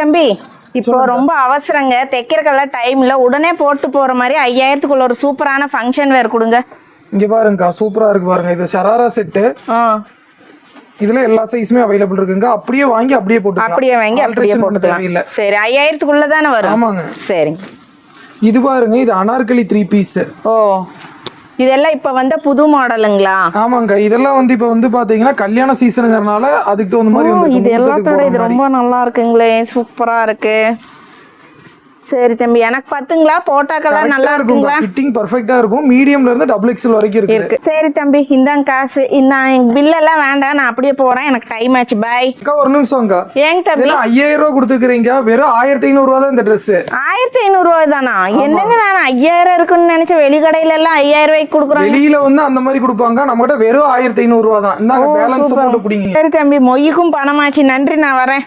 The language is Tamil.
தம்பி இப்போ ரொம்ப அவசரங்க, தைக்கிறக்கெல்லாம் டைம்ல உடனே போட்டு போற மாதிரி 5000க்குள்ள ஒரு சூப்பரான ஃபங்க்ஷன் வேர் கொடுங்க. இங்க பாருங்கக்கா, சூப்பரா இருக்கு பாருங்க. இது ஷராரா செட்டு. இதுல எல்லா சைஸுமே அவைலபிள் இருக்குங்க. அப்படியே வாங்கி அப்படியே போட்டுக்கலாம். சரி, 5000க்குள்ள தானே வரும்? ஆமாங்க. சரிங்க. இது பாருங்க, இது அனார்கலி 3 பீஸ். ஓ, இதெல்லாம் இப்ப வந்த புது மாடலுங்களா? ஆமாங்க. இதெல்லாம் வந்து இப்ப வந்து பாத்தீங்கன்னா கல்யாண சீசனுங்கறனால அதுக்கு தகுந்த மாதிரி வந்து இது எல்லாத்தோட இது ரொம்ப நல்லா இருக்குங்களே, சூப்பரா இருக்கு. சரி தம்பி, எனக்கு பாத்துங்களா போட்டாக்கெல்லாம் நல்லா இருக்குங்களா? ஃபிட்டிங் பெர்ஃபெக்ட்டா இருக்கும். மீடியம்ல இருந்து டபுள் எக்ஸ்எல் வரைக்கும் இருக்கு. சரி தம்பி, இந்தாங்க காசு. நான் பில் எல்லாம் வேண்டாம், நான் அப்படியே போறேன், எனக்கு டைம் ஆச்சு. பை. அக்கா ஒரு நிமிஷம்க்கா. ஏங்க தம்பி 5000 ரூபாய் கொடுத்துக்கிறீங்க, வெறும் 1500 ரூபாய் தான் இந்த Dress. 1500 ரூபாய் தானா? என்னங்க, நான் 5000 இருக்குன்னு நினைச்சேன். வெளிக்கடையில எல்லாம் 5000 ரூபாய்க்கு கொடுக்குறாங்க. வெளியில வந்து அந்த மாதிரி கொடுப்பாங்க, நம்ம கிட்ட வெறும் 1500 ரூபாய் தான். இந்தாங்க பேலன்ஸ் போட்டு பிடிங்க. சரி தம்பி, மொய்க்கும் பணமாச்சு. நன்றி, நான் வரேன்.